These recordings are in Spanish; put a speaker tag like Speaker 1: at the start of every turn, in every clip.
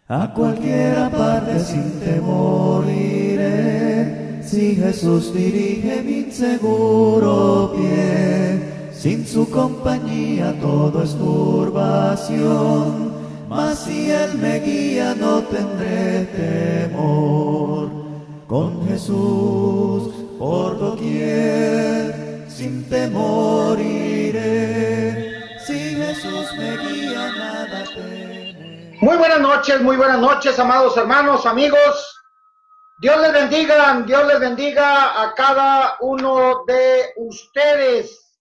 Speaker 1: A cualquiera parte sin temor iré, si Jesús dirige mi inseguro pie. Sin su compañía todo es turbación, mas si Él me guía no tendré temor. Con Jesús por doquier, sin temor iré, si Jesús me guía nada temeré.
Speaker 2: Muy buenas noches, amados hermanos, amigos. Dios les bendiga a cada uno de ustedes.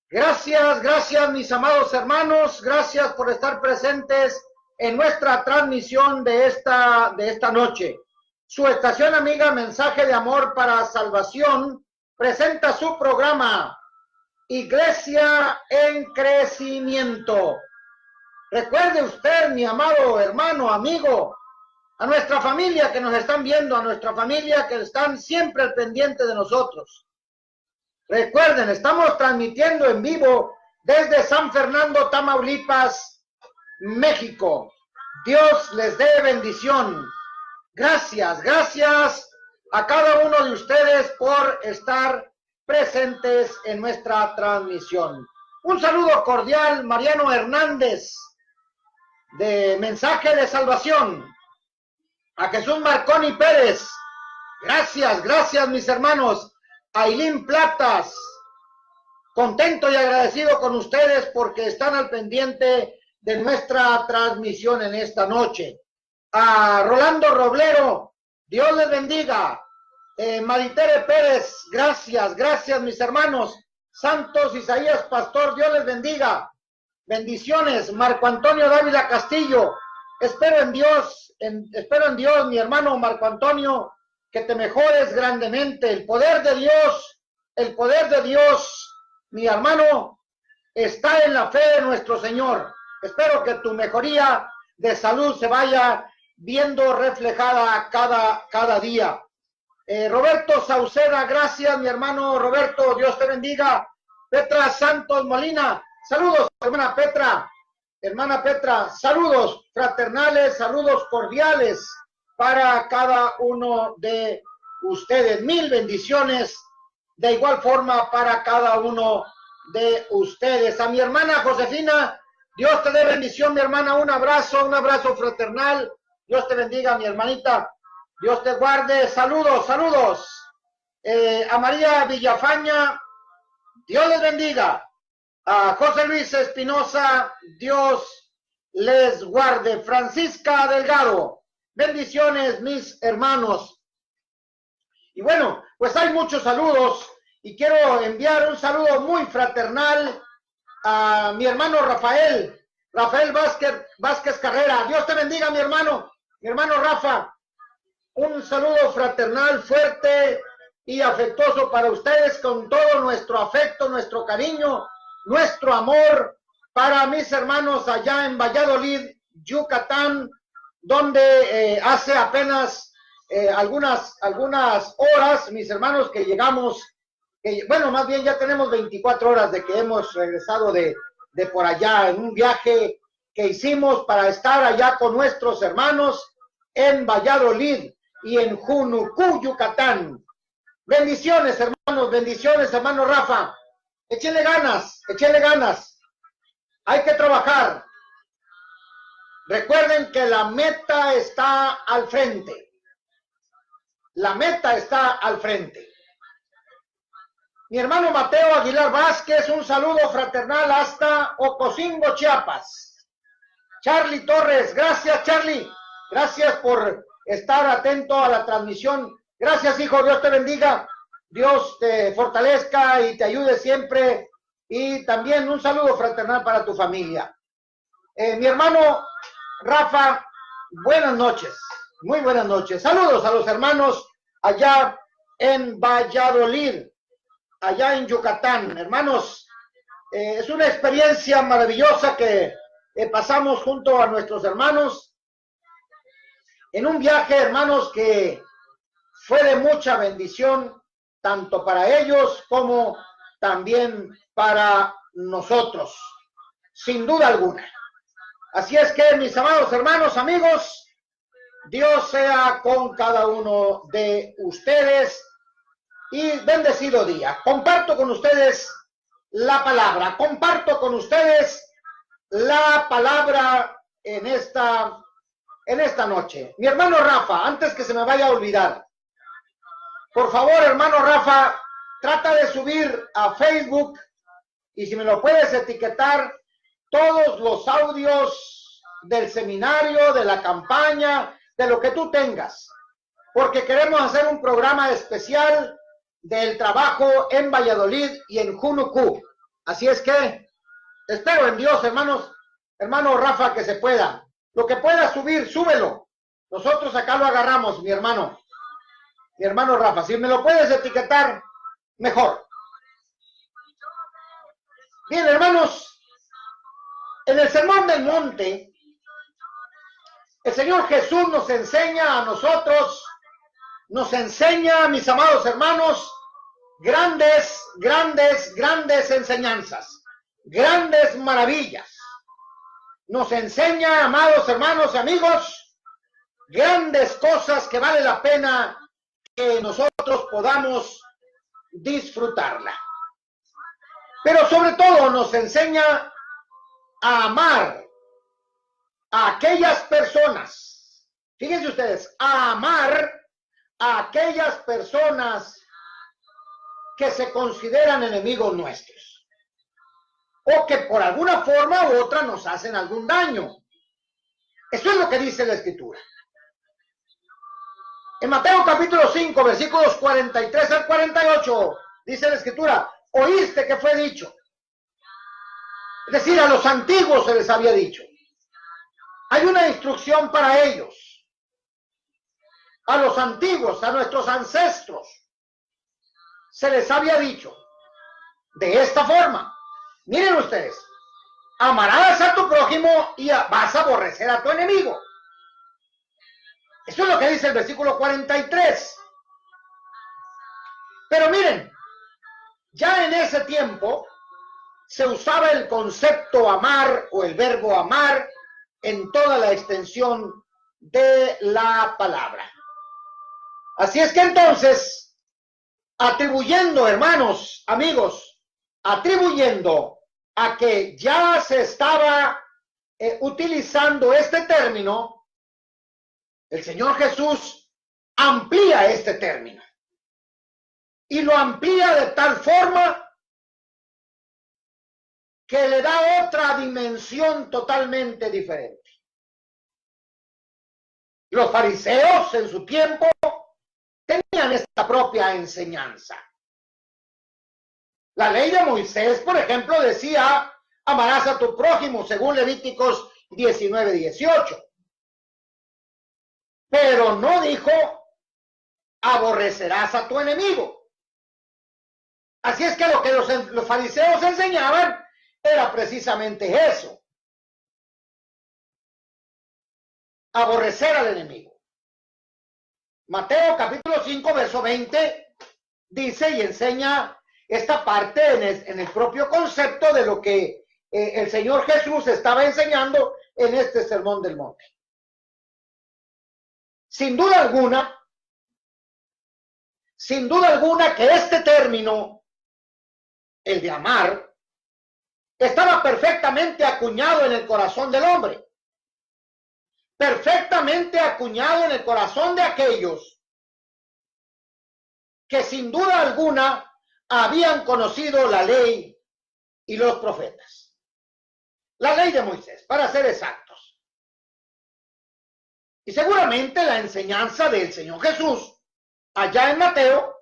Speaker 2: Gracias, mis amados hermanos, gracias por estar presentes en nuestra transmisión de esta noche. Su estación amiga Mensaje de Amor para Salvación presenta su programa Iglesia en Crecimiento. Recuerde usted, mi amado hermano, amigo, a nuestra familia que nos están viendo, a nuestra familia que están siempre al pendiente de nosotros. Recuerden, estamos transmitiendo en vivo desde San Fernando, Tamaulipas, México. Dios les dé bendición. Gracias a cada uno de ustedes por estar presentes en nuestra transmisión. Un saludo cordial, Mariano Hernández, de Mensaje de Salvación, a Jesús Marconi Pérez, gracias mis hermanos, a Ailín Platas, contento y agradecido con ustedes porque están al pendiente de nuestra transmisión en esta noche, a Rolando Roblero, Dios les bendiga, Maritere Pérez, gracias mis hermanos, Santos Isaías Pastor, Dios les bendiga. Bendiciones, Marco Antonio Dávila Castillo. Espero en Dios, mi hermano Marco Antonio, que te mejores grandemente. El poder de Dios, mi hermano, está en la fe de nuestro Señor. Espero que tu mejoría de salud se vaya viendo reflejada cada día. Roberto Sauceda, gracias, mi hermano Roberto, Dios te bendiga. Petra Santos Molina, saludos, hermana Petra, saludos fraternales, saludos cordiales para cada uno de ustedes. Mil bendiciones de igual forma para cada uno de ustedes. A mi hermana Josefina, Dios te dé bendición, mi hermana, un abrazo fraternal. Dios te bendiga, mi hermanita. Dios te guarde. Saludos. A María Villafaña, Dios les bendiga. A José Luis Espinosa, Dios les guarde. Francisca Delgado, bendiciones, mis hermanos. Y bueno, pues hay muchos saludos y quiero enviar un saludo muy fraternal a mi hermano Rafael Vázquez Carrera. Dios te bendiga, mi hermano Rafa. Un saludo fraternal, fuerte y afectuoso para ustedes, con todo nuestro afecto, nuestro cariño, nuestro amor para mis hermanos allá en Valladolid, Yucatán, donde hace apenas algunas horas, mis hermanos, que llegamos, bueno, más bien ya tenemos 24 horas de que hemos regresado de por allá, en un viaje que hicimos para estar allá con nuestros hermanos en Valladolid y en Junucú, Yucatán. Bendiciones, hermano Rafa. Échenle ganas. Hay que trabajar. Recuerden que la meta está al frente. Mi hermano Mateo Aguilar Vázquez, un saludo fraternal hasta Ocosingo, Chiapas. Charlie Torres, gracias, Charlie. Gracias por estar atento a la transmisión. Gracias, hijo, Dios te bendiga. Dios te fortalezca y te ayude siempre. Y también un saludo fraternal para tu familia. Mi hermano Rafa, buenas noches. Muy buenas noches. Saludos a los hermanos allá en Valladolid, allá en Yucatán. Hermanos, es una experiencia maravillosa que pasamos junto a nuestros hermanos en un viaje, hermanos, que fue de mucha bendición, tanto para ellos como también para nosotros, sin duda alguna. Así es que, mis amados hermanos, amigos, Dios sea con cada uno de ustedes y bendecido día. Comparto con ustedes la palabra, comparto con ustedes la palabra en esta noche. Mi hermano Rafa, antes que se me vaya a olvidar, por favor, hermano Rafa, trata de subir a Facebook y si me lo puedes etiquetar, todos los audios del seminario, de la campaña, de lo que tú tengas, porque queremos hacer un programa especial del trabajo en Valladolid y en Junucú. Así es que espero en Dios, hermano Rafa, que se pueda. Lo que pueda subir, súbelo. Nosotros acá lo agarramos, mi hermano Rafa. Si me lo puedes etiquetar, mejor. Bien, hermanos, en el Sermón del Monte, el Señor Jesús nos enseña a nosotros, nos enseña, mis amados hermanos, grandes enseñanzas, grandes maravillas. Nos enseña, amados hermanos y amigos, grandes cosas que vale la pena que nosotros podamos disfrutarla. Pero sobre todo nos enseña a amar a aquellas personas, fíjense ustedes, a amar a aquellas personas que se consideran enemigos nuestros o que por alguna forma u otra nos hacen algún daño. Eso es lo que dice la Escritura. En Mateo capítulo 5, versículos 43 al 48, dice la Escritura, oíste que fue dicho. Es decir, a los antiguos se les había dicho. Hay una instrucción para ellos. A los antiguos, a nuestros ancestros, se les había dicho de esta forma. Miren ustedes, amarás a tu prójimo y vas a aborrecer a tu enemigo. Eso es lo que dice el versículo 43. Pero miren, ya en ese tiempo se usaba el concepto amar o el verbo amar en toda la extensión de la palabra. Así es que entonces, atribuyendo, hermanos, amigos, atribuyendo a que ya se estaba utilizando este término, el Señor Jesús amplía este término. Y lo amplía de tal forma que le da otra dimensión totalmente diferente. Los fariseos en su tiempo tenían esta propia enseñanza. La ley de Moisés, por ejemplo, decía, amarás a tu prójimo, según Levíticos 19:18. Pero no dijo, aborrecerás a tu enemigo. Así es que lo que los fariseos enseñaban era precisamente eso. Aborrecer al enemigo. Mateo capítulo 5, verso 20, dice y enseña esta parte en el propio concepto de lo que el Señor Jesús estaba enseñando en este Sermón del Monte. Sin duda alguna que este término, el de amar, estaba perfectamente acuñado en el corazón del hombre, perfectamente acuñado en el corazón de aquellos que sin duda alguna habían conocido la ley y los profetas. La ley de Moisés, para ser exactos. Y seguramente la enseñanza del Señor Jesús, allá en Mateo,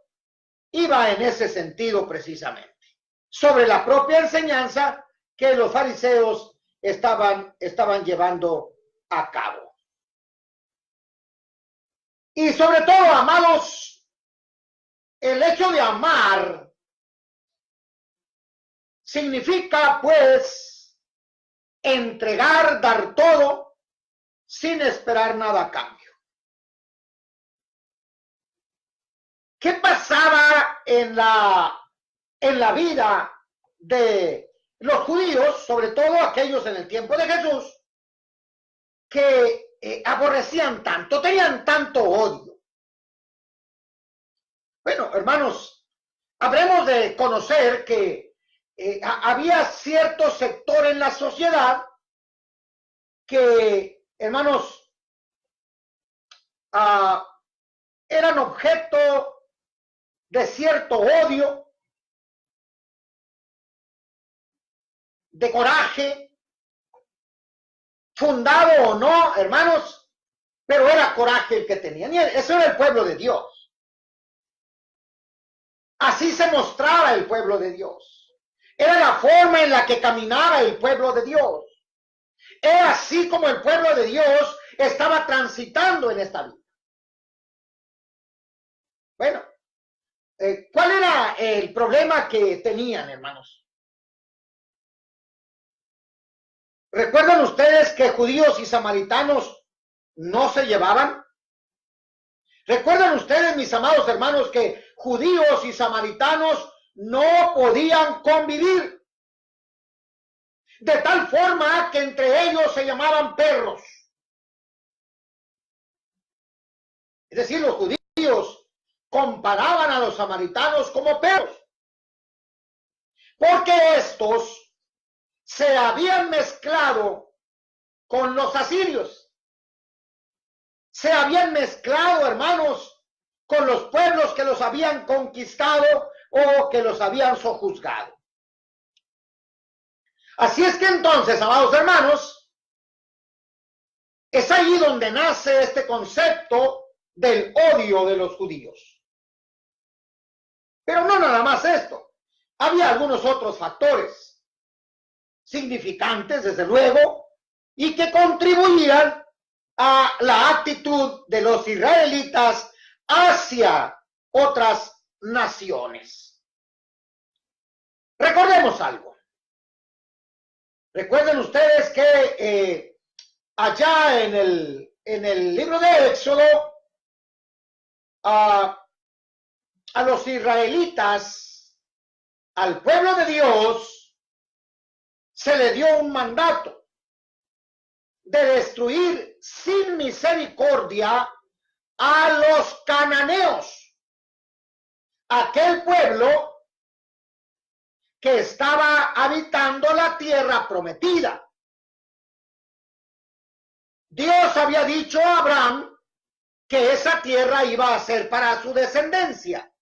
Speaker 2: iba en ese sentido precisamente, sobre la propia enseñanza que los fariseos estaban llevando a cabo. Y sobre todo, amados, el hecho de amar significa, pues, entregar, dar todo, sin esperar nada a cambio. ¿Qué pasaba en la vida de los judíos, sobre todo aquellos en el tiempo de Jesús, que aborrecían tanto, tenían tanto odio? Bueno, hermanos, habremos de conocer que había cierto sector en la sociedad que, hermanos, eran objeto de cierto odio, de coraje, fundado o no, hermanos, pero era coraje el que tenían. Y eso era el pueblo de Dios. Así se mostraba el pueblo de Dios. Era la forma en la que caminaba el pueblo de Dios. Era así como el pueblo de Dios estaba transitando en esta vida. Bueno, ¿cuál era el problema que tenían, hermanos? ¿Recuerdan ustedes que judíos y samaritanos no se llevaban? ¿Recuerdan ustedes, mis amados hermanos, que judíos y samaritanos no podían convivir? De tal forma que entre ellos se llamaban perros. Es decir, los judíos comparaban a los samaritanos como perros, porque estos se habían mezclado con los asirios. Se habían mezclado, hermanos, con los pueblos que los habían conquistado o que los habían sojuzgado. Así es que entonces, amados hermanos, es ahí donde nace este concepto del odio de los judíos. Pero no nada más esto. Había algunos otros factores significantes, desde luego, y que contribuían a la actitud de los israelitas hacia otras naciones. Recordemos algo. Recuerden ustedes que allá en el libro de Éxodo, a los israelitas, al pueblo de Dios, se le dio un mandato de destruir sin misericordia a los cananeos, aquel pueblo que estaba habitando la tierra prometida. Dios había dicho a Abraham que esa tierra iba a ser para su descendencia.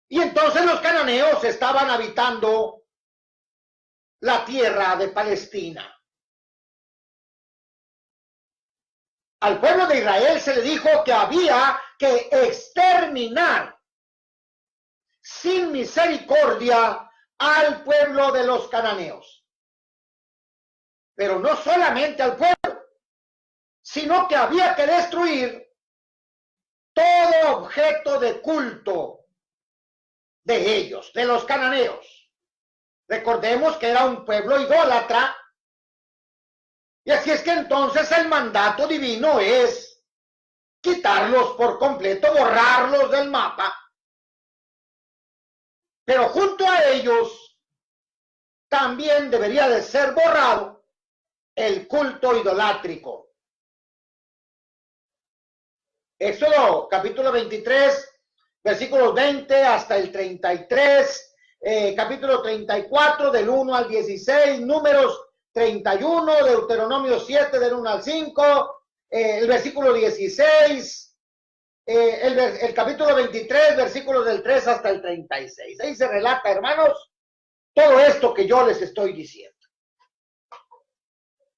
Speaker 2: Y entonces los cananeos estaban habitando la tierra de Palestina. Al pueblo de Israel se le dijo que había que exterminar sin misericordia al pueblo de los cananeos. Pero no solamente al pueblo, sino que había que destruir todo objeto de culto de ellos, de los cananeos. Recordemos que era un pueblo idólatra, y así es que entonces el mandato divino es quitarlos por completo, borrarlos del mapa. Pero junto a ellos también debería de ser borrado el culto idolátrico. Éxodo capítulo 23, versículos 20 hasta el 33, capítulo 34 del 1 al 16, Números 31, Deuteronomio 7 del 1 al 5, el versículo 16, el capítulo 23, versículos del 3 hasta el 36. Ahí se relata, hermanos, todo esto que yo les estoy diciendo.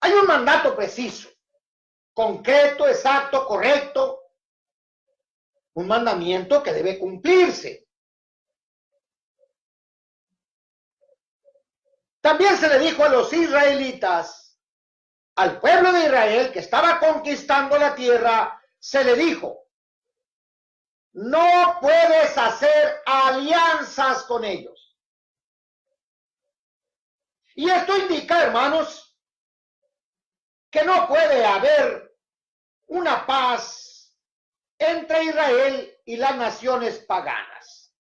Speaker 2: Hay un mandato preciso, concreto, exacto, correcto, un mandamiento que debe cumplirse. También se le dijo a los israelitas, al pueblo de Israel que estaba conquistando la tierra, se le dijo: no puedes hacer alianzas con ellos. Y esto indica, hermanos, que no puede haber una paz entre Israel y las naciones paganas.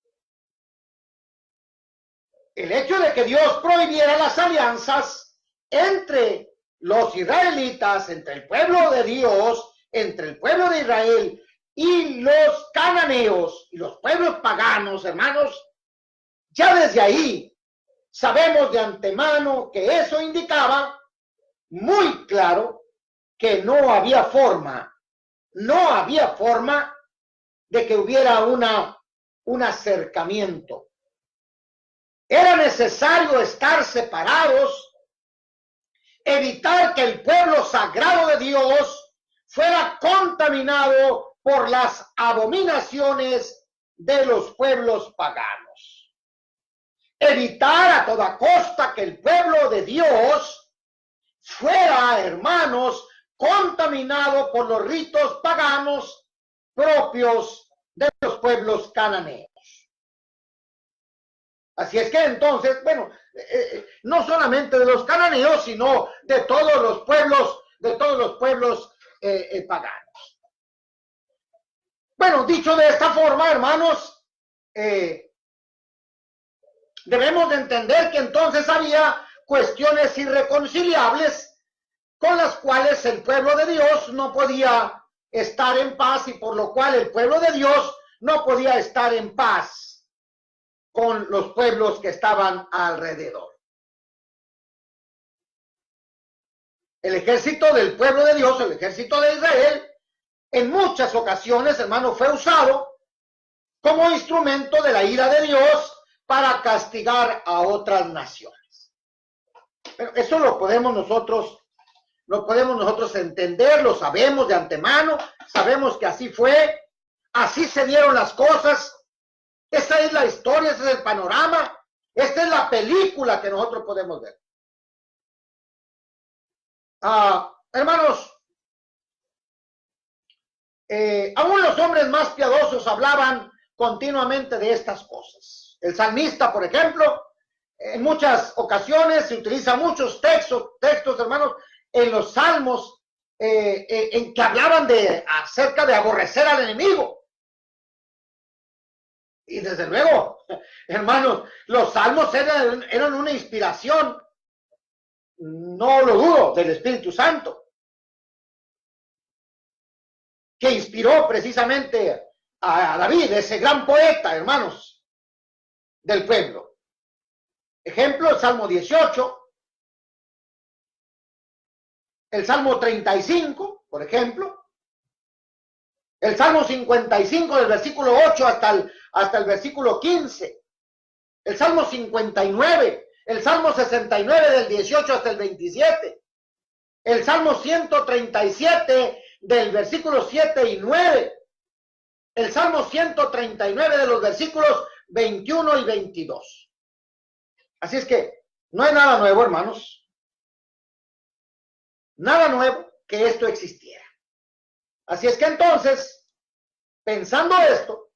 Speaker 2: El hecho de que Dios prohibiera las alianzas entre los israelitas, entre el pueblo de Dios, entre el pueblo de Israel y los cananeos y los pueblos paganos, hermanos, ya desde ahí sabemos de antemano que eso indicaba muy claro que no había forma de que hubiera un acercamiento. Era necesario estar separados, evitar que el pueblo sagrado de Dios fuera contaminado por las abominaciones de los pueblos paganos. Evitar a toda costa que el pueblo de Dios fuera, hermanos, contaminado por los ritos paganos propios de los pueblos cananeos. Así es que entonces, bueno, no solamente de los cananeos, sino de todos los pueblos paganos. Bueno, dicho de esta forma, hermanos, debemos de entender que entonces había cuestiones irreconciliables con las cuales el pueblo de Dios no podía estar en paz y por lo cual el pueblo de Dios no podía estar en paz con los pueblos que estaban alrededor. El ejército del pueblo de Dios, el ejército de Israel, en muchas ocasiones, hermano, fue usado como instrumento de la ira de Dios para castigar a otras naciones. Pero eso lo podemos nosotros entender, lo sabemos de antemano, sabemos que así fue, así se dieron las cosas. Esa es la historia, ese es el panorama, esta es la película que nosotros podemos ver. Hermanos, aún los hombres más piadosos hablaban continuamente de estas cosas. El salmista, por ejemplo, en muchas ocasiones se utilizan muchos textos, hermanos, en los salmos, en que hablaban acerca de aborrecer al enemigo. Y desde luego, hermanos, los salmos eran una inspiración, no lo dudo, del Espíritu Santo, que inspiró precisamente a David, ese gran poeta, hermanos, del pueblo. Ejemplo, el Salmo 18, el Salmo 35, por ejemplo, el Salmo 55 del versículo 8 hasta el versículo 15, el Salmo 59, el Salmo 69 del 18 hasta el 27, el Salmo 137 del versículo 7 y 9, el Salmo 139 de los versículos 21 y 22. Así es que no hay nada nuevo, hermanos, nada nuevo que esto existiera. Así es que entonces, pensando esto,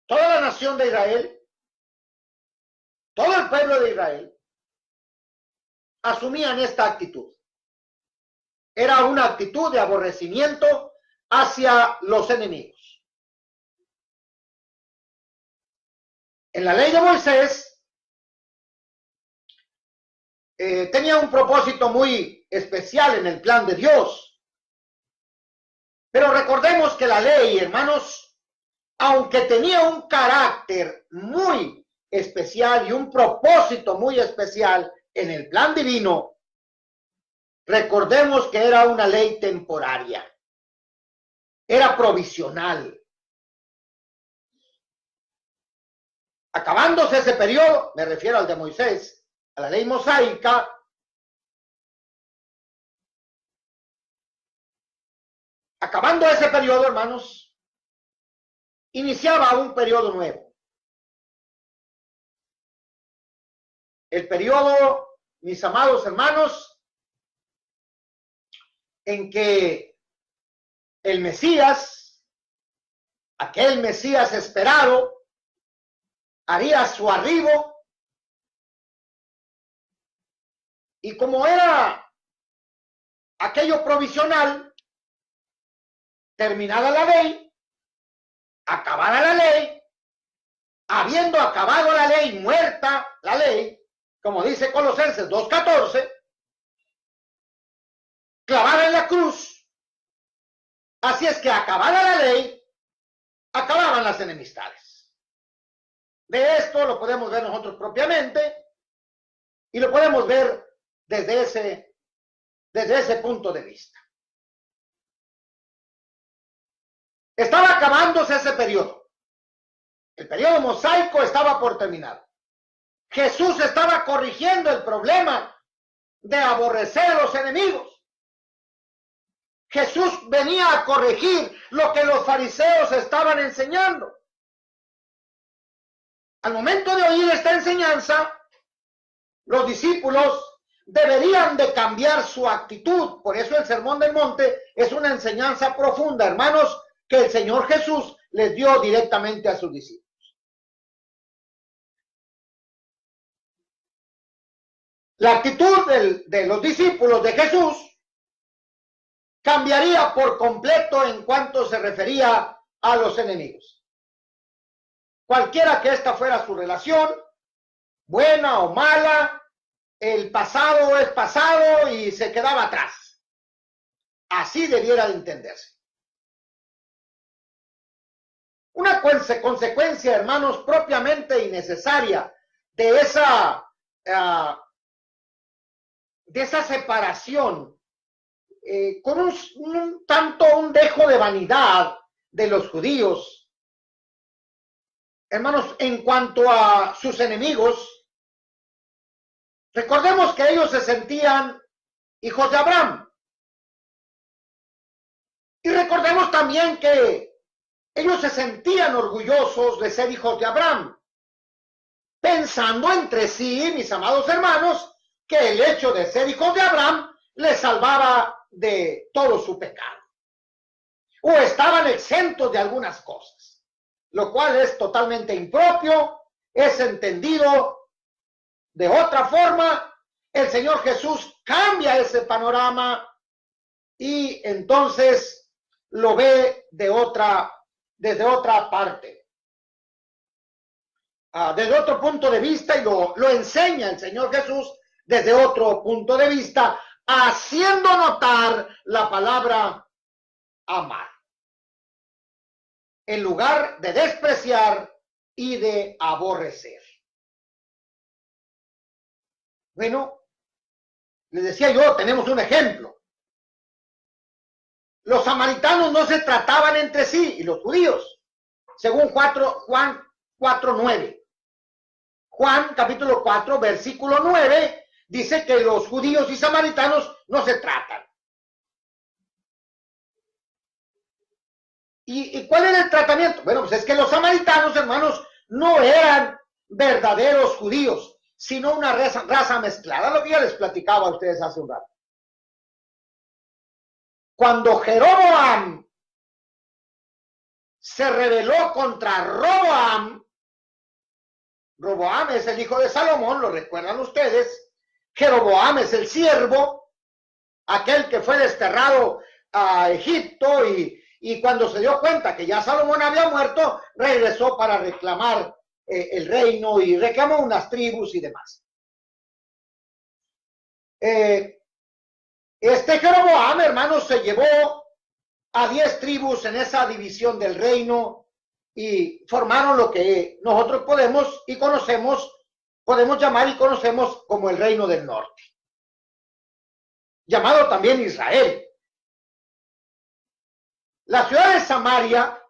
Speaker 2: toda la nación de Israel, todo el pueblo de Israel, asumían esta actitud. Era una actitud de aborrecimiento hacia los enemigos. En la ley de Moisés, tenía un propósito muy especial en el plan de Dios. Pero recordemos que la ley, hermanos, aunque tenía un carácter muy especial y un propósito muy especial en el plan divino, recordemos que era una ley temporaria, era provisional. Acabándose ese periodo, me refiero al de Moisés, a la ley mosaica, acabando ese periodo, hermanos, iniciaba un periodo nuevo. El periodo, mis amados hermanos, en que el Mesías, aquel Mesías esperado, haría su arribo. Y como era aquello provisional, terminada la ley, acabada la ley, habiendo acabado la ley, muerta la ley, como dice Colosenses 2:14, clavada en la cruz. Así es que acabada la ley, acababan las enemistades. De esto lo podemos ver nosotros propiamente y lo podemos ver desde ese punto de vista. Estaba acabándose ese periodo. El periodo mosaico estaba por terminar. Jesús estaba corrigiendo el problema de aborrecer a los enemigos. Jesús venía a corregir lo que los fariseos estaban enseñando. Al momento de oír esta enseñanza, los discípulos deberían de cambiar su actitud. Por eso el Sermón del Monte es una enseñanza profunda, hermanos, que el Señor Jesús les dio directamente a sus discípulos. La actitud de los discípulos de Jesús cambiaría por completo en cuanto se refería a los enemigos. Cualquiera que esta fuera su relación, buena o mala, el pasado es pasado y se quedaba atrás. Así debiera de entenderse. Una consecuencia, hermanos, propiamente innecesaria de esa separación, con un dejo de vanidad de los judíos, hermanos, en cuanto a sus enemigos. Recordemos que ellos se sentían hijos de Abraham. Y recordemos también que ellos se sentían orgullosos de ser hijos de Abraham, pensando entre sí, mis amados hermanos, que el hecho de ser hijos de Abraham les salvaba de todo su pecado, o estaban exentos de algunas cosas, lo cual es totalmente impropio, es entendido de otra forma. El Señor Jesús cambia ese panorama y entonces lo ve desde otra parte, desde otro punto de vista, y lo enseña el Señor Jesús desde otro punto de vista, haciendo notar la palabra amar, en lugar de despreciar y de aborrecer. Bueno, les decía yo, tenemos un ejemplo. Los samaritanos no se trataban entre sí, y los judíos, según Juan 4:9. Juan capítulo 4, versículo 9, dice que los judíos y samaritanos no se tratan. ¿Y cuál era el tratamiento? Bueno, pues es que los samaritanos, hermanos, no eran verdaderos judíos, sino una raza mezclada, lo que ya les platicaba a ustedes hace un rato. Cuando Jeroboam se rebeló contra Roboam, Roboam es el hijo de Salomón, lo recuerdan ustedes. Jeroboam es el siervo, aquel que fue desterrado a Egipto, y cuando se dio cuenta que ya Salomón había muerto, regresó para reclamar el reino y reclamó unas tribus y demás. Este Jeroboam, hermanos, se llevó a 10 tribus en esa división del reino y formaron lo que nosotros podemos llamar y conocemos como el reino del norte, llamado también Israel. La ciudad de Samaria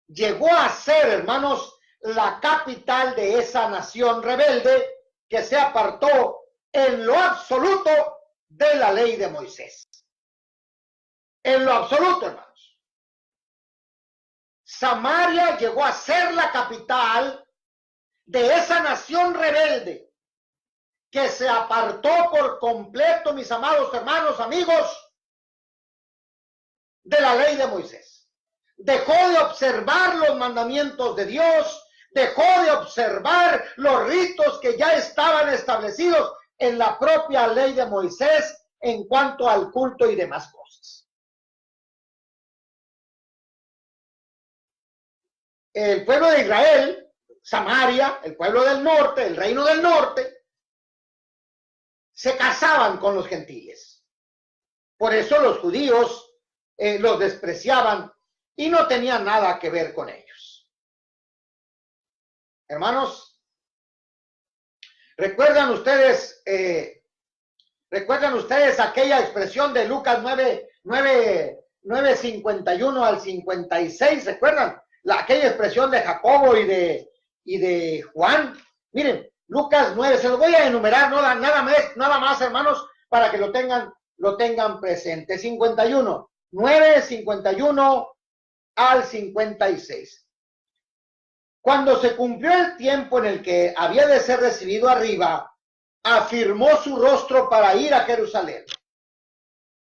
Speaker 2: llegó a ser, hermanos, la capital de esa nación rebelde que se apartó en lo absoluto de la ley de Moisés. En lo absoluto, hermanos. Samaria llegó a ser la capital de esa nación rebelde que se apartó por completo, mis amados hermanos, amigos, de la ley de Moisés. Dejó de observar los mandamientos de Dios, dejó de observar los ritos que ya estaban establecidos en la propia ley de Moisés en cuanto al culto y demás cosas. El pueblo de Israel Samaria, el pueblo del norte, el reino del norte, se casaban con los gentiles. Por eso los judíos los despreciaban y no tenían nada que ver con ellos. Hermanos, ¿recuerdan ustedes aquella expresión de Lucas 9:51 al 56? ¿Recuerdan? Aquella expresión de Jacobo y de Juan. Miren, Lucas 9, se lo voy a enumerar, nada más, hermanos, para que lo tengan presente. 51, 9:51 al 56. Cuando se cumplió el tiempo en el que había de ser recibido arriba, afirmó su rostro para ir a Jerusalén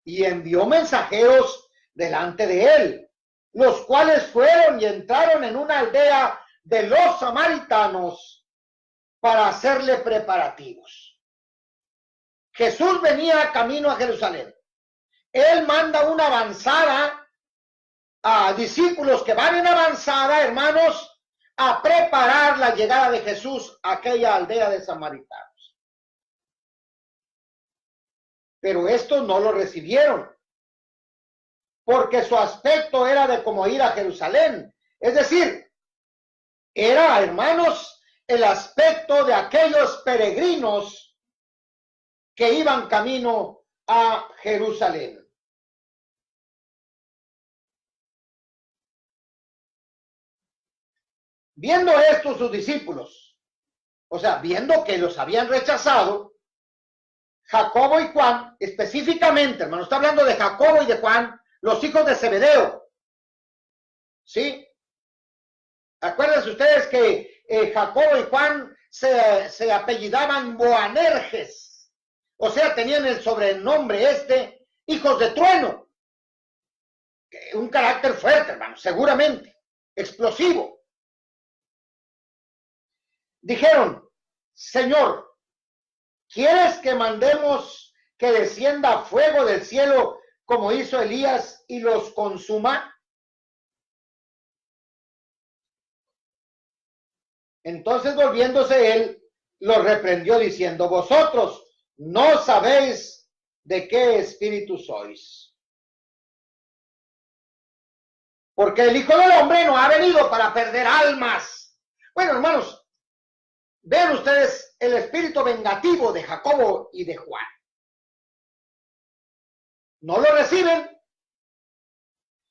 Speaker 2: y envió mensajeros delante de él, los cuales fueron y entraron en una aldea de los samaritanos para hacerle preparativos. Jesús venía camino a Jerusalén. Él manda una avanzada a discípulos que van en avanzada, hermanos, a preparar la llegada de Jesús a aquella aldea de samaritanos. Pero estos no lo recibieron, porque su aspecto era de como ir a Jerusalén. Es decir, era, hermanos, el aspecto de aquellos peregrinos que iban camino a Jerusalén. Viendo esto sus discípulos, o sea, viendo que los habían rechazado, Jacobo y Juan, específicamente, hermano, está hablando de Jacobo y de Juan, los hijos de Zebedeo. ¿Sí? Acuérdense ustedes que Jacobo y Juan se apellidaban Boanerges, o sea, tenían el sobrenombre hijos de trueno. Un carácter fuerte, hermano, seguramente, explosivo. Dijeron, Señor, ¿quieres que mandemos que descienda fuego del cielo como hizo Elías y los consuma? Entonces, volviéndose él, los reprendió diciendo, vosotros no sabéis de qué espíritu sois. Porque el Hijo del Hombre no ha venido para perder almas. Bueno, hermanos, vean ustedes el espíritu vengativo de Jacobo y de Juan. No lo reciben,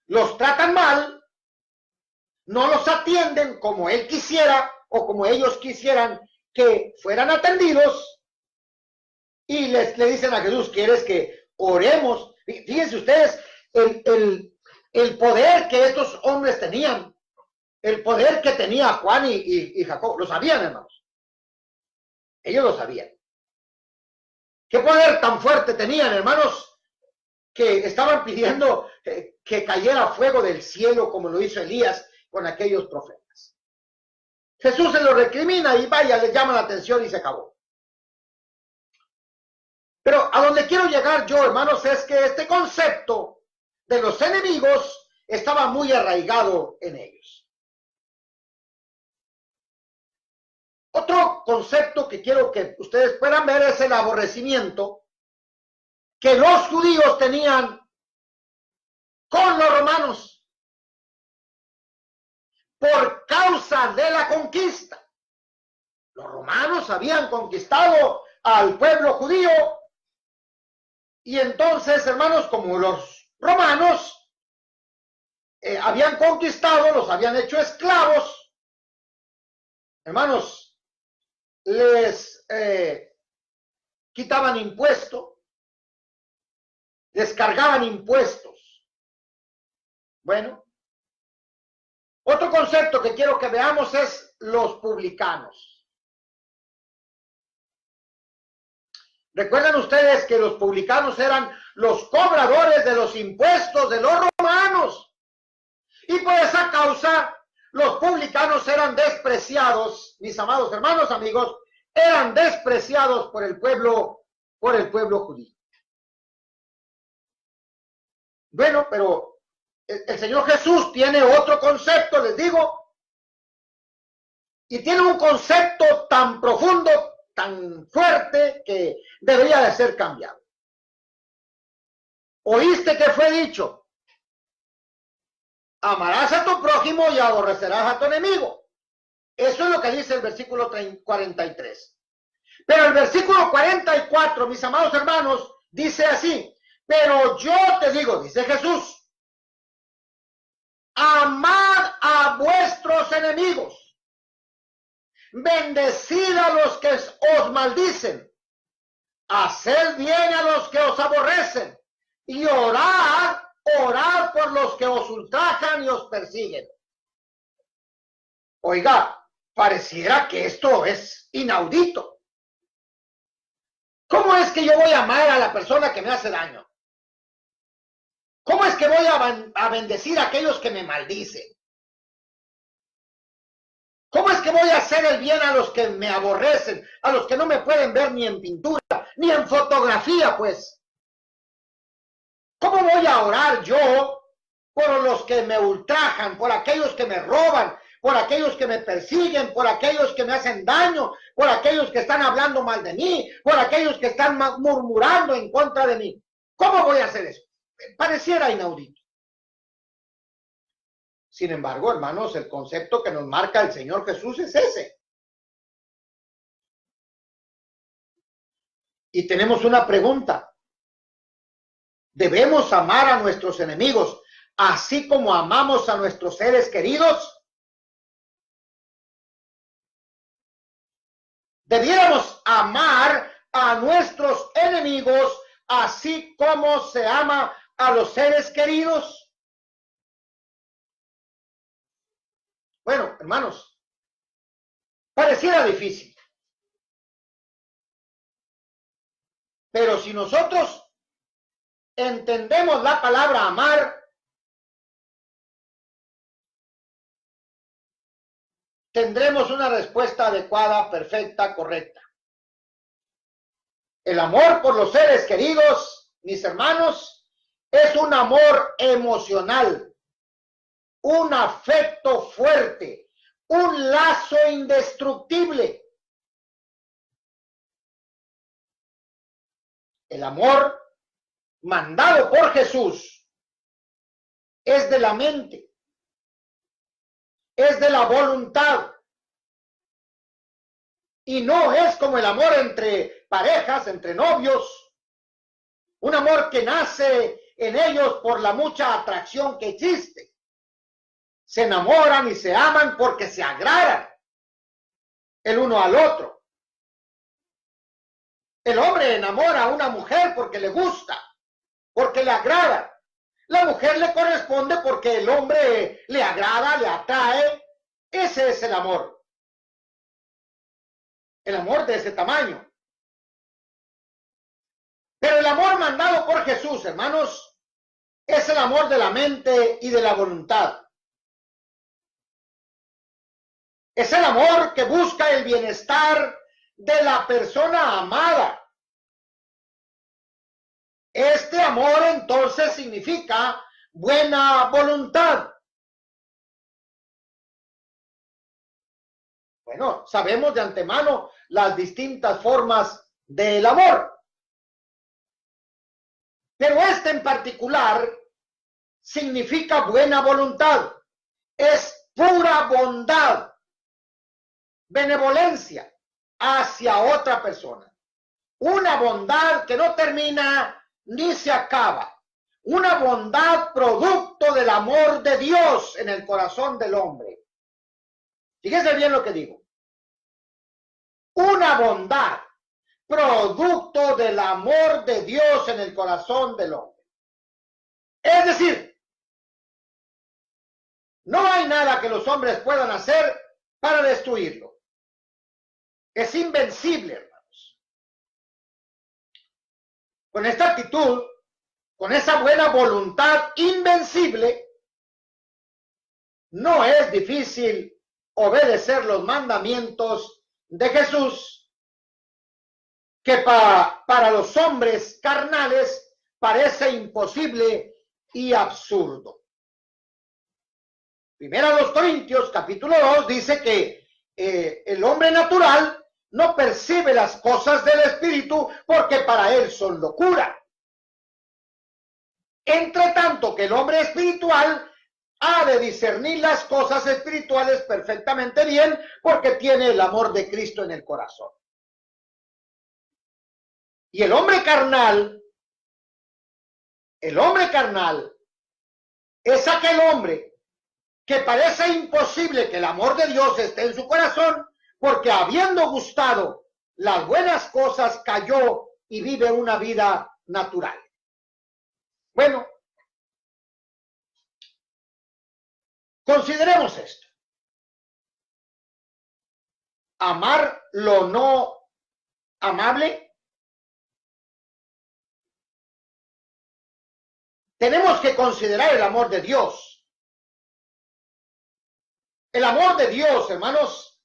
Speaker 2: los tratan mal, no los atienden como él quisiera o como ellos quisieran que fueran atendidos, y le dicen a Jesús, ¿quieres que oremos? Fíjense ustedes el poder que estos hombres tenían, el poder que tenía Juan y Jacob, lo sabían, hermanos. Ellos lo sabían. ¿Qué poder tan fuerte tenían, hermanos? Que estaban pidiendo que cayera fuego del cielo como lo hizo Elías con aquellos profetas. Jesús se lo recrimina y vaya, les llama la atención y se acabó. Pero a donde quiero llegar yo, hermanos, es que este concepto de los enemigos estaba muy arraigado en ellos. Otro concepto que quiero que ustedes puedan ver es el aborrecimiento que los judíos tenían con los romanos por causa de la conquista. Los romanos habían conquistado al pueblo judío y entonces, hermanos, como los romanos habían conquistado, los habían hecho esclavos, hermanos, les quitaban impuestos, les cargaban impuestos. Bueno, otro concepto que quiero que veamos es los publicanos. Recuerden ustedes que los publicanos eran los cobradores de los impuestos de los romanos, y por esa causa los publicanos eran despreciados, mis amados hermanos, amigos, eran despreciados por el pueblo judío. Bueno, pero el Señor Jesús tiene otro concepto, les digo. y tiene un concepto tan profundo, tan fuerte, que debería de ser cambiado. ¿Oíste que fue dicho? Amarás a tu prójimo y aborrecerás a tu enemigo. Eso es lo que dice el versículo 43. Pero el versículo 44, mis amados hermanos, dice así: pero yo te digo, dice Jesús, amad a vuestros enemigos, bendecid a los que os maldicen, haced bien a los que os aborrecen, y orad por los que os ultrajan y os persiguen. Oiga, pareciera que esto es inaudito. ¿Cómo es que yo voy a amar a la persona que me hace daño? ¿Cómo es que voy a bendecir a aquellos que me maldicen? ¿Cómo es que voy a hacer el bien a los que me aborrecen, a los que no me pueden ver ni en pintura, ni en fotografía, pues? ¿Cómo voy a orar yo por los que me ultrajan, por aquellos que me roban, por aquellos que me persiguen, por aquellos que me hacen daño, por aquellos que están hablando mal de mí, por aquellos que están murmurando en contra de mí? ¿Cómo voy a hacer eso? Pareciera inaudito. Sin embargo, hermanos, el concepto que nos marca el Señor Jesús es ese. Y tenemos una pregunta. ¿Debemos amar a nuestros enemigos así como amamos a nuestros seres queridos? ¿Debiéramos amar a nuestros enemigos así como se ama a los seres queridos? Bueno, hermanos, pareciera difícil. Pero si nosotros entendemos la palabra amar, tendremos una respuesta adecuada, perfecta, correcta. El amor por los seres queridos, mis hermanos, es un amor emocional, un afecto fuerte, un lazo indestructible. El amor mandado por Jesús es de la mente, es de la voluntad, y no es como el amor entre parejas, entre novios, un amor que nace en ellos por la mucha atracción que existe. Se enamoran y se aman porque se agradan el uno al otro. El hombre enamora a una mujer porque le gusta, porque le agrada. La mujer le corresponde porque el hombre le agrada, le atrae. Ese es el amor. El amor de ese tamaño. Pero el amor mandado por Jesús, hermanos, es el amor de la mente y de la voluntad. Es el amor que busca el bienestar de la persona amada. Este amor entonces significa buena voluntad. Bueno, sabemos de antemano las distintas formas del amor. Pero este en particular significa buena voluntad. Es pura bondad, benevolencia hacia otra persona. Una bondad que no termina ni se acaba. Una bondad producto del amor de Dios en el corazón del hombre. Fíjese bien lo que digo. Una bondad producto del amor de Dios en el corazón del hombre. Es decir, no hay nada que los hombres puedan hacer para destruirlo. Es invencible, hermanos. Con esta actitud, con esa buena voluntad invencible, no es difícil obedecer los mandamientos de Jesús, que para los hombres carnales parece imposible y absurdo. Primero a los Corintios, capítulo 2, dice que el hombre natural no percibe las cosas del espíritu porque para él son locura. Entre tanto que el hombre espiritual ha de discernir las cosas espirituales perfectamente bien porque tiene el amor de Cristo en el corazón. Y el hombre carnal es aquel hombre que parece imposible que el amor de Dios esté en su corazón porque habiendo gustado las buenas cosas cayó y vive una vida natural. Bueno, consideremos esto. Amar lo no amable. Tenemos que considerar el amor de Dios. El amor de Dios, hermanos,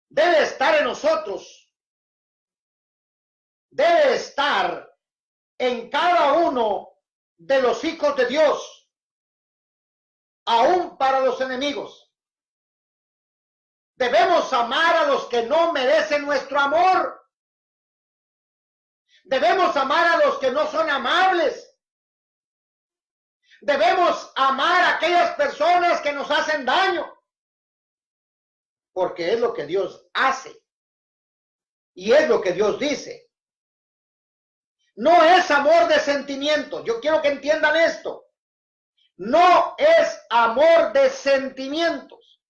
Speaker 2: debe estar en nosotros. Debe estar en cada uno de los hijos de Dios, aún para los enemigos. Debemos amar a los que no merecen nuestro amor. Debemos amar a los que no son amables. Debemos amar a aquellas personas que nos hacen daño. Porque es lo que Dios hace. Y es lo que Dios dice. No es amor de sentimiento. Yo quiero que entiendan esto. No es amor de sentimientos.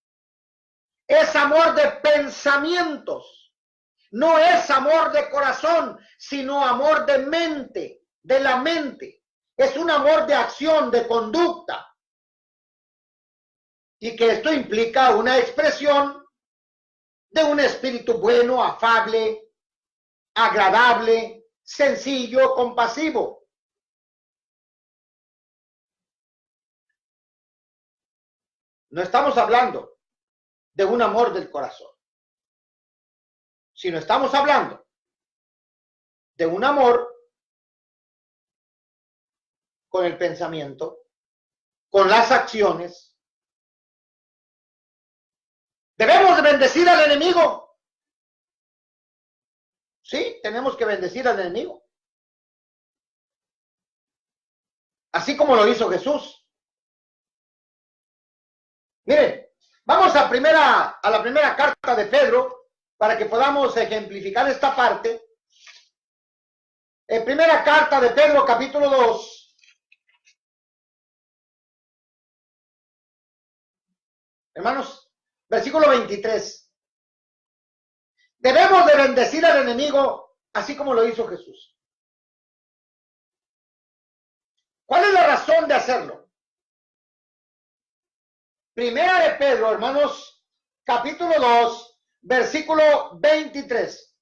Speaker 2: Es amor de pensamientos. No es amor de corazón, sino amor de mente, de la mente. Es un amor de acción, de conducta. Y que esto implica una expresión de un espíritu bueno, afable, agradable, sencillo, compasivo. No estamos hablando de un amor del corazón, sino estamos hablando de un amor con el pensamiento, con las acciones. Debemos de bendecir al enemigo. Sí, tenemos que bendecir al enemigo. Así como lo hizo Jesús. Miren, vamos a la primera carta de Pedro para que podamos ejemplificar esta parte. En primera carta de Pedro, capítulo 2. Hermanos, versículo 23. Debemos de bendecir al enemigo así como lo hizo Jesús. ¿Cuál es la razón de hacerlo? Primera de Pedro, hermanos, capítulo 2, versículo 23.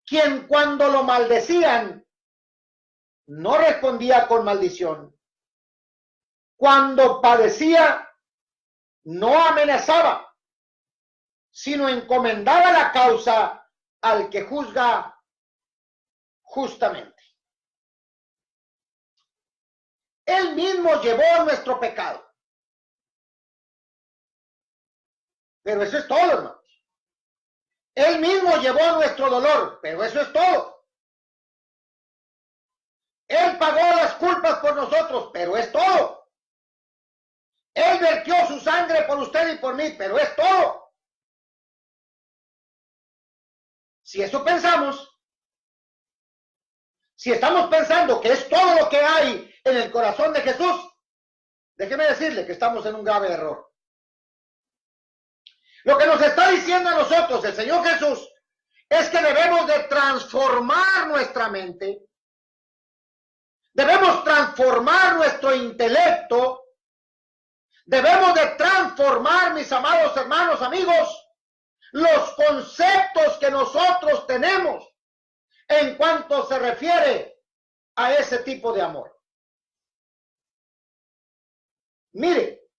Speaker 2: Quien cuando lo maldecían, no respondía con maldición. Cuando padecía, no amenazaba, sino encomendaba la causa al que juzga justamente. Él mismo llevó nuestro pecado. Pero eso es todo, hermanos. Él mismo llevó nuestro dolor, pero eso es todo. Él pagó las culpas por nosotros, pero es todo. Él vertió su sangre por usted y por mí, pero es todo. Si eso pensamos, si estamos pensando que es todo lo que hay en el corazón de Jesús, déjeme decirle que estamos en un grave error. Lo que nos está diciendo a nosotros el Señor Jesús es que debemos de transformar nuestra mente, debemos transformar nuestro intelecto, debemos de transformar, mis amados hermanos, amigos, los conceptos que nosotros tenemos en cuanto se refiere a ese tipo de amor. Mire,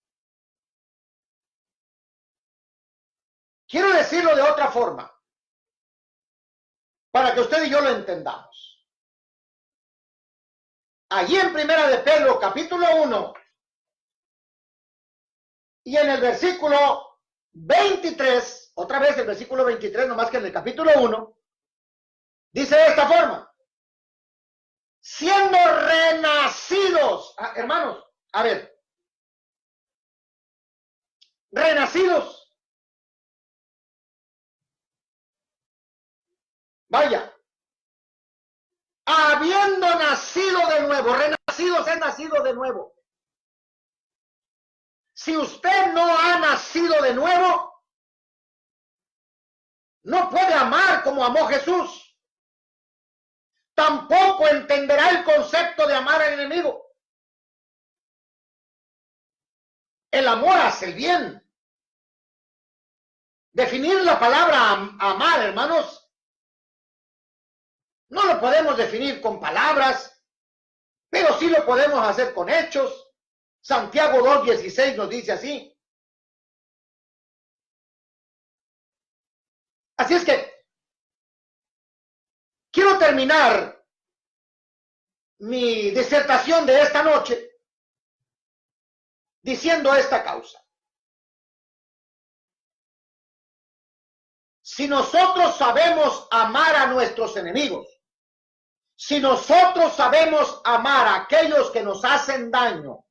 Speaker 2: quiero decirlo de otra forma, para que usted y yo lo entendamos. Allí en Primera de Pedro, capítulo 1, Y en el versículo 23, otra vez el versículo 23, nomás que en el capítulo 1, dice de esta forma: siendo renacidos, hermanos, a ver, renacidos, vaya, habiendo nacido de nuevo, renacidos es nacido de nuevo. Si usted no ha nacido de nuevo, no puede amar como amó Jesús. Tampoco entenderá el concepto de amar al enemigo. El amor hace el bien. Definir la palabra amar, hermanos, no lo podemos definir con palabras, pero sí lo podemos hacer con hechos. Santiago 2:16 nos dice así. Así es que quiero terminar mi disertación de esta noche diciendo esta causa. Si nosotros sabemos amar a nuestros enemigos, si nosotros sabemos amar a aquellos que nos hacen daño,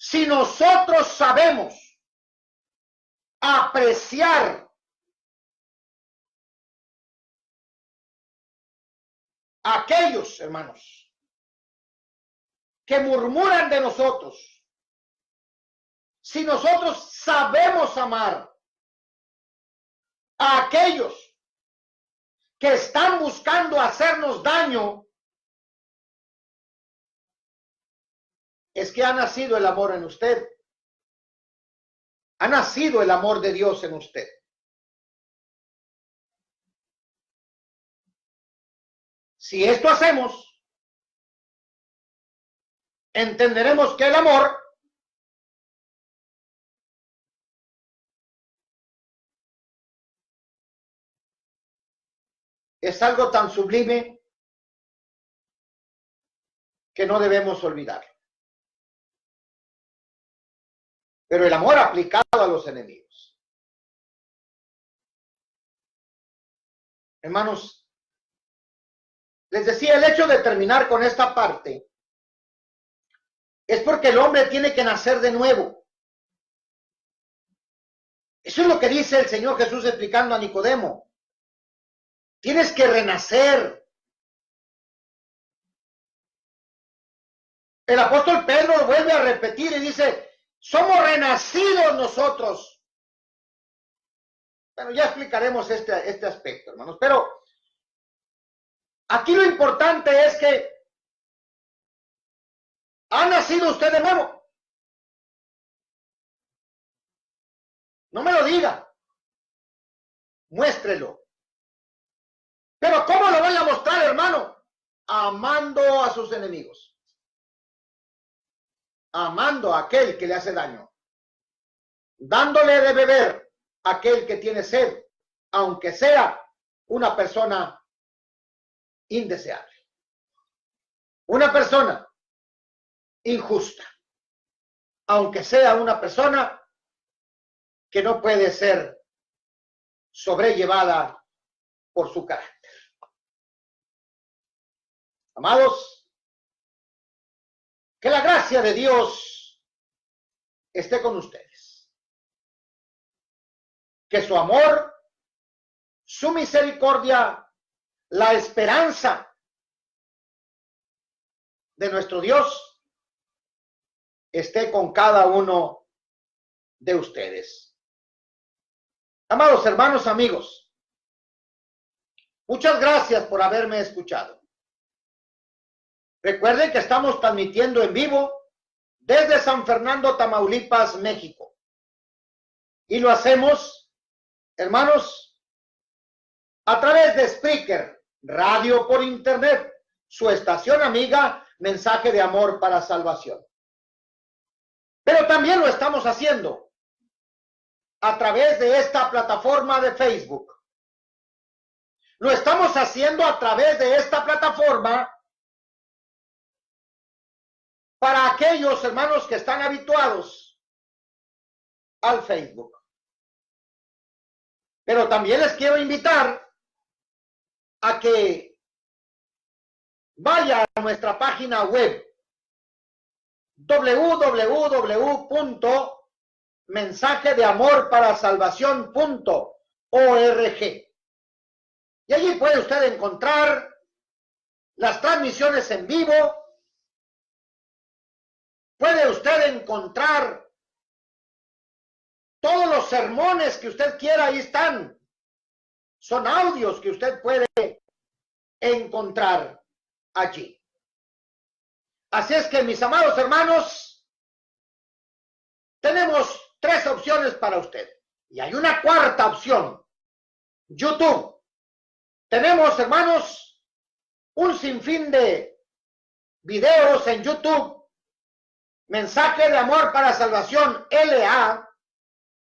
Speaker 2: si nosotros sabemos apreciar a aquellos, hermanos, que murmuran de nosotros, si nosotros sabemos amar a aquellos que están buscando hacernos daño, es que ha nacido el amor en usted. Ha nacido el amor de Dios en usted. Si esto hacemos, entenderemos que el amor es algo tan sublime que no debemos olvidar. Pero el amor aplicado a los enemigos. Hermanos, les decía, el hecho de terminar con esta parte es porque el hombre tiene que nacer de nuevo. Eso es lo que dice el Señor Jesús explicando a Nicodemo. Tienes que renacer. El apóstol Pedro lo vuelve a repetir y dice: somos renacidos nosotros. Bueno, ya explicaremos este aspecto, hermanos. Pero aquí lo importante es que ha nacido usted de nuevo. No me lo diga. Muéstrelo. Pero ¿cómo lo voy a mostrar, hermano? Amando a sus enemigos. Amando a aquel que le hace daño. Dándole de beber a aquel que tiene sed, aunque sea una persona indeseable. Una persona injusta. Aunque sea una persona que no puede ser sobrellevada por su carácter. Amados, que la gracia de Dios esté con ustedes. Que su amor, su misericordia, la esperanza de nuestro Dios esté con cada uno de ustedes. Amados hermanos, amigos, muchas gracias por haberme escuchado. Recuerden que estamos transmitiendo en vivo desde San Fernando, Tamaulipas, México. Y lo hacemos, hermanos, a través de Spreaker, radio por internet, su estación amiga, Mensaje de Amor para Salvación. Pero también lo estamos haciendo a través de esta plataforma de Facebook. Lo estamos haciendo a través de esta plataforma para aquellos hermanos que están habituados al Facebook. Pero también les quiero invitar a que vaya a nuestra página web www.mensajedeamorparasalvacion.org, y allí puede usted encontrar las transmisiones en vivo, puede usted encontrar todos los sermones que usted quiera, ahí están. Son audios que usted puede encontrar allí. Así es que, mis amados hermanos, tenemos 3 opciones para usted. Y hay una cuarta opción: YouTube. Tenemos, hermanos, un sinfín de videos en YouTube. Mensaje de Amor para Salvación LA,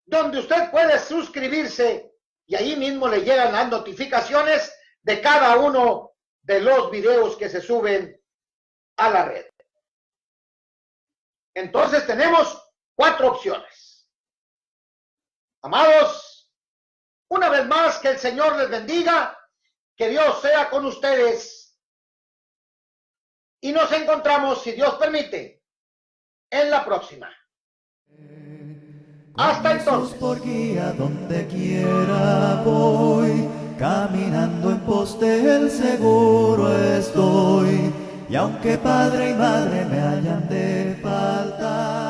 Speaker 2: donde usted puede suscribirse y ahí mismo le llegan las notificaciones de cada uno de los videos que se suben a la red. Entonces tenemos 4 opciones. Amados, una vez más, que el Señor les bendiga, que Dios sea con ustedes, y nos encontramos, si Dios permite, en la próxima. Hasta entonces.
Speaker 1: Por guía donde quiera voy, caminando en pos del seguro estoy, y aunque padre y madre me hayan de faltar,